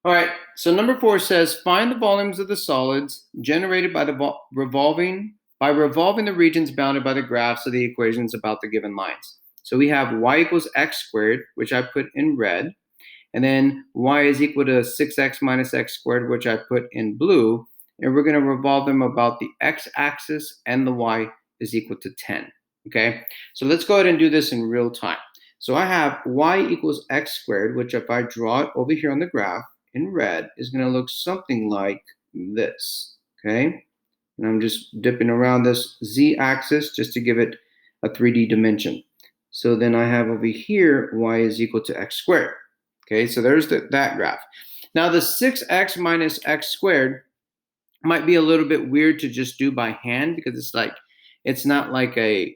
All right, so number 4 says find the volumes of the solids generated by the revolving the regions bounded by the graphs of the equations about the given lines. So we have y equals x squared, which I put in red, and then y is equal to 6x minus x squared, which I put in blue, and we're going to revolve them about the x-axis, and the y is equal to 10, okay? So let's go ahead and do this in real time. So I have y equals x squared, which if I draw it over here on the graph, in red is going to look something like this, okay? And I'm just dipping around this z-axis just to give it a 3D dimension. So then I have over here y is equal to x squared, okay? So there's that graph. Now the 6x minus x squared might be a little bit weird to just do by hand because it's not like a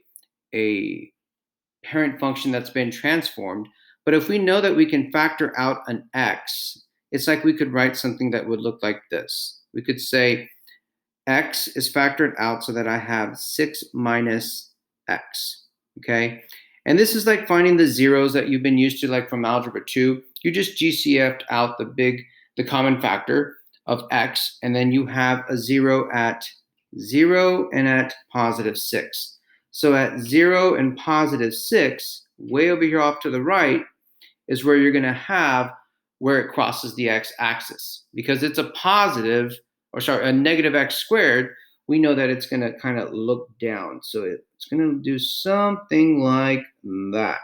parent function that's been transformed. But if we know that we can factor out an x, it's like we could write something that would look like this. We could say x is factored out so that I have 6 minus x, okay? And this is like finding the zeros that you've been used to, like from algebra 2. You just GCF'd out the common factor of x, and then you have a 0 at 0 and at positive 6. So at 0 and positive 6, way over here off to the right, is where you're going to have where it crosses the x-axis. Because it's a negative x squared, we know that it's going to kind of look down. So it's going to do something like that,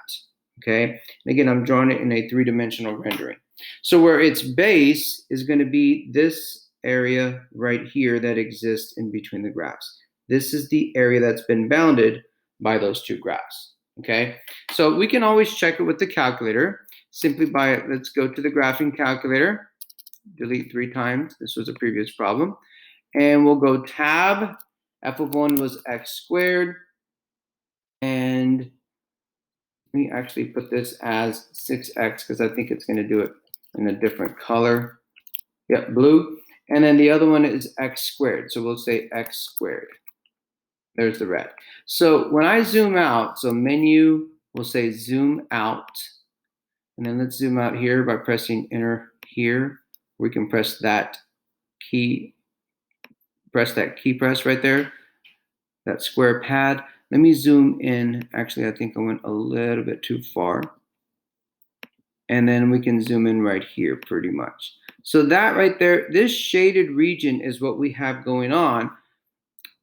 okay? And again, I'm drawing it in a 3-dimensional rendering. So where its base is going to be this area right here that exists in between the graphs. This is the area that's been bounded by those two graphs, okay? So we can always check it with the calculator simply by, let's go to the graphing calculator, delete 3 times. This was a previous problem. And we'll go tab, f of 1 was x squared, and let me actually put this as 6x because I think it's going to do it in a different color. Yep, blue. And then the other one is x squared. So we'll say x squared. There's the red. So when I zoom out, so menu, we'll say zoom out. And then let's zoom out here by pressing enter here. We can press that key press right there, that square pad. Let me zoom in. Actually, I think I went a little bit too far. And then we can zoom in right here pretty much. So that right there, this shaded region is what we have going on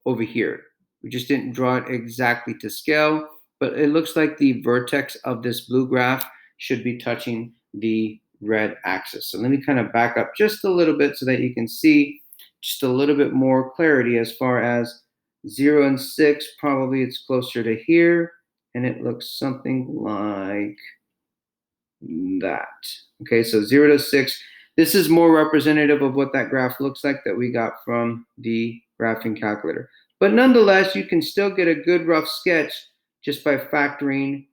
over here. We just didn't draw it exactly to scale, but it looks like the vertex of this blue graph should be touching the red axis. So let me kind of back up just a little bit so that you can see just a little bit more clarity as far as 0 and 6, probably it's closer to here, and it looks something like that. Okay, so 0 to 6, this is more representative of what that graph looks like that we got from the graphing calculator. But nonetheless, you can still get a good rough sketch just by factoring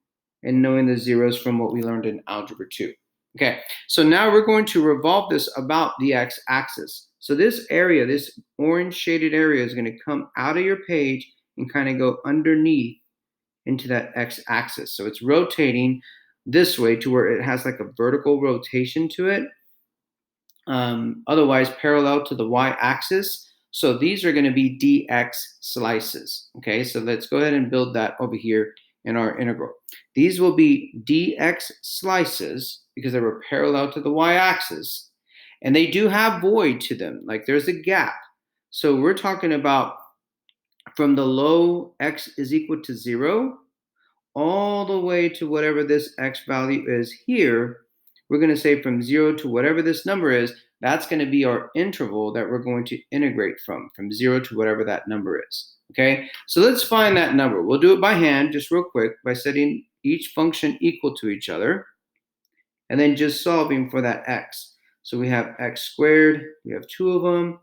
and knowing the zeros from what we learned in algebra 2. Okay, so now we're going to revolve this about the x-axis. So this area, this orange shaded area, is going to come out of your page and kind of go underneath into that x-axis. So it's rotating this way to where it has like a vertical rotation to it, otherwise parallel to the y-axis. So these are going to be dx slices. Okay, so let's go ahead and build that over here in our integral. These will be dx slices because they were parallel to the y-axis, and they do have void to them, like there's a gap. So we're talking about from the low x is equal to 0 all the way to whatever this x value is here. We're going to say from 0 to whatever this number is, that's going to be our interval that we're going to integrate from 0 to whatever that number is. Okay, so let's find that number. We'll do it by hand, just real quick, by setting each function equal to each other, and then just solving for that x. So we have x squared, we have 2 of them,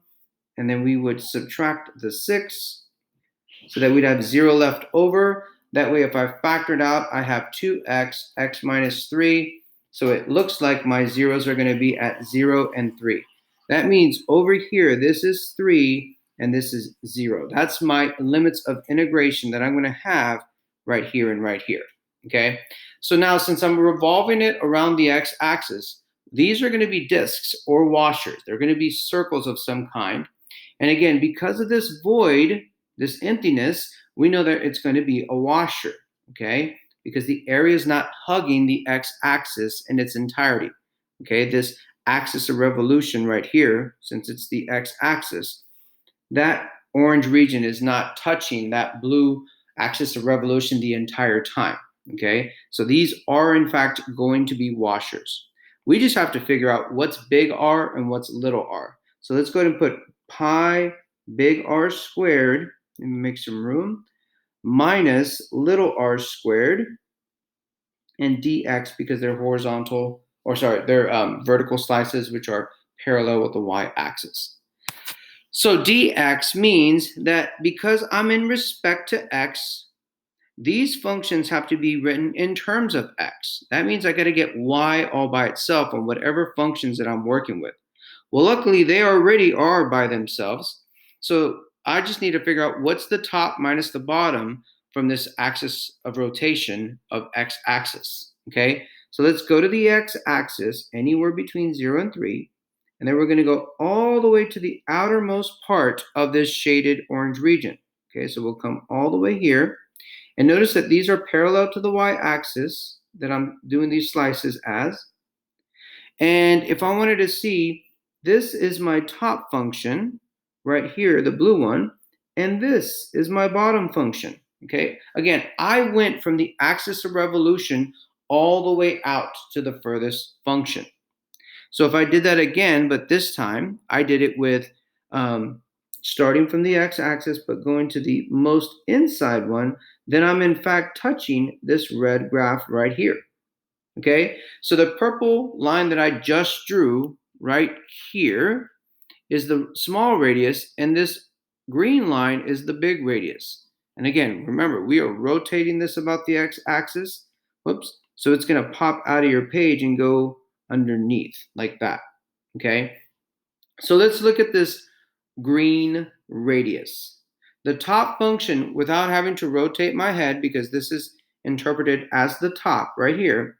and then we would subtract the 6 so that we'd have 0 left over. That way, if I factored out, I have 2x, x minus 3. So it looks like my zeros are going to be at 0 and 3. That means over here, this is 3 and this is 0. That's my limits of integration that I'm going to have right here and right here. Okay. So now, since I'm revolving it around the x-axis, These are going to be disks or washers. They're going to be circles of some kind. And again, because of this void, this emptiness, we know that it's going to be a washer, okay? Because the area is not hugging the x-axis in its entirety, okay? This axis of revolution right here, since it's the x-axis, that orange region is not touching that blue axis of revolution the entire time, okay? So these are, in fact, going to be washers. We just have to figure out what's big R and what's little r. So let's go ahead and put pi big R squared, and make some room, minus little r squared, and dx, because they're horizontal, or sorry, they're vertical slices, which are parallel with the y-axis. So dx means that because I'm in respect to x, these functions have to be written in terms of x. That means I got to get y all by itself on whatever functions that I'm working with. Well, luckily, they already are by themselves. So I just need to figure out what's the top minus the bottom from this axis of rotation of x-axis, okay? So let's go to the x-axis, anywhere between 0 and 3, and then we're going to go all the way to the outermost part of this shaded orange region, okay? So we'll come all the way here, and notice that these are parallel to the y-axis that I'm doing these slices as. And if I wanted to see, this is my top function right here, the blue one, and this is my bottom function, okay? Again, I went from the axis of revolution all the way out to the furthest function. So if I did that again, but this time I did it with starting from the x-axis but going to the most inside one, then I'm in fact touching this red graph right here. Okay, so the purple line that I just drew right here is the small radius, and this green line is the big radius. And again, remember, we are rotating this about the x-axis. Whoops. So it's going to pop out of your page and go underneath like that. Okay, so let's look at this green radius. The top function, without having to rotate my head, because this is interpreted as the top right here,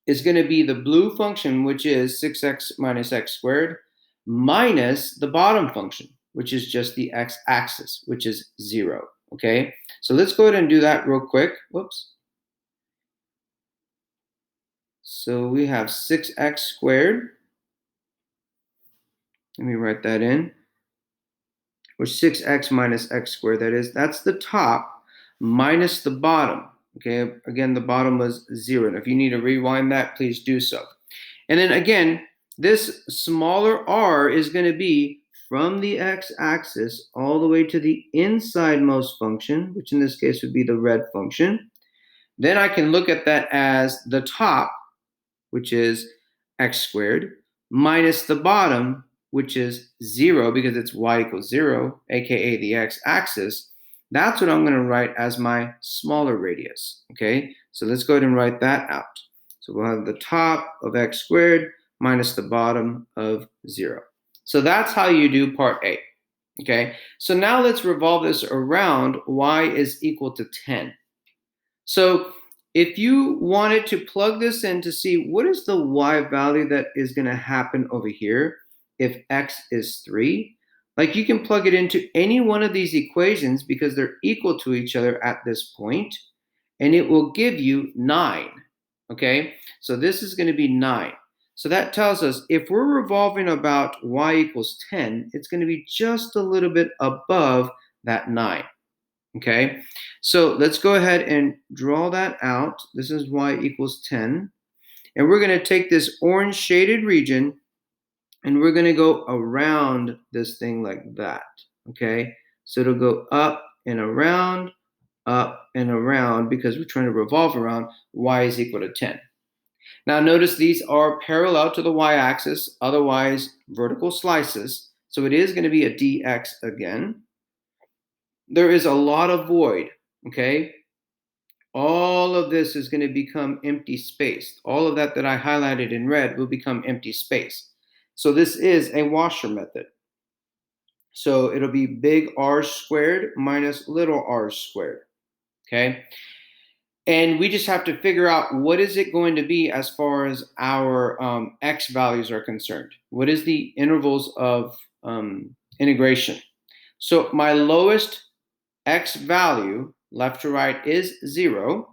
is going to be the blue function, which is 6x minus x squared, minus the bottom function, which is just the x-axis, which is 0. Okay, so let's go ahead and do that real quick. Whoops. So we have 6x squared. Let me write that in. Or 6x minus x squared, that is. That's the top minus the bottom. Okay, again, the bottom was 0. And if you need to rewind that, please do so. And then again, this smaller r is going to be from the x-axis all the way to the insidemost function, which in this case would be the red function. Then I can look at that as the top, which is x squared, minus the bottom, which is 0, because it's y equals 0, aka the x-axis. That's what I'm going to write as my smaller radius, okay? So let's go ahead and write that out. So we'll have the top of x squared minus the bottom of 0. So that's how you do part A, okay? So now let's revolve this around y is equal to 10. So if you wanted to plug this in to see what is the y value that is going to happen over here if x is 3, like you can plug it into any one of these equations because they're equal to each other at this point, and it will give you 9, okay? So this is going to be 9. So that tells us if we're revolving about y equals 10, it's going to be just a little bit above that 9, okay? So let's go ahead and draw that out. This is y equals 10. And we're going to take this orange shaded region and we're going to go around this thing like that, okay? So it'll go up and around, because we're trying to revolve around y is equal to 10. Now notice these are parallel to the y-axis, otherwise vertical slices. So it is going to be a dx again. There is a lot of void, okay? All of this is going to become empty space. All of that I highlighted in red will become empty space. So this is a washer method. So it'll be big R squared minus little r squared, okay? And we just have to figure out what is it going to be as far as our x values are concerned. What is the intervals of integration? So my lowest x value, left to right, is 0.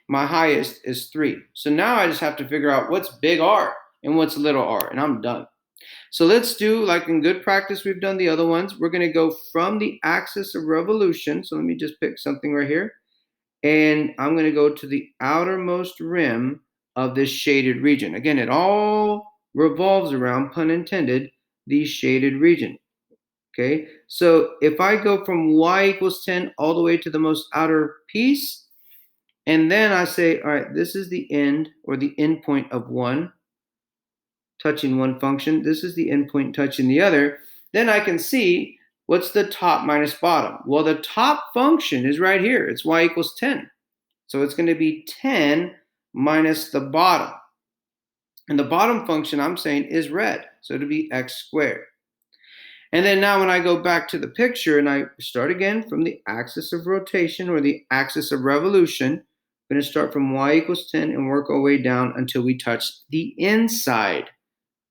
My highest is 3. So now I just have to figure out what's big R and what's little r, and I'm done. So let's do, like in good practice, we've done the other ones. We're going to go from the axis of revolution. So let me just pick something right here. And I'm going to go to the outermost rim of this shaded region. Again, it all revolves around, pun intended, the shaded region. Okay, so if I go from y equals 10 all the way to the most outer piece, and then I say, all right, this is the end or the endpoint of one, touching one function. This is the endpoint touching the other. Then I can see what's the top minus bottom. Well, the top function is right here. It's y equals 10. So it's going to be 10 minus the bottom. And the bottom function I'm saying is red. So it'll be x squared. And then now when I go back to the picture and I start again from the axis of rotation or the axis of revolution, I'm going to start from y equals 10 and work our way down until we touch the inside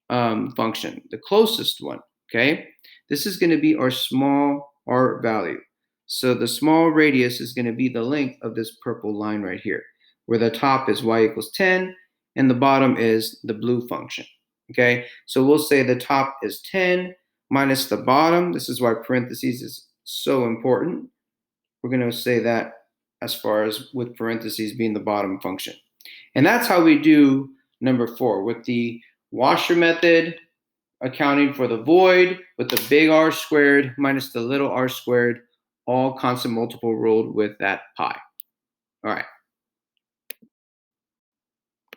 function, the closest one, okay? This is going to be our small r value. So the small radius is going to be the length of this purple line right here, where the top is y equals 10 and the bottom is the blue function, okay? So we'll say the top is 10 minus the bottom. This is why parentheses is so important. We're going to say that as far as with parentheses being the bottom function. And that's how we do number 4 with the washer method, accounting for the void with the big R squared minus the little r squared, all constant multiple ruled with that pi. All right.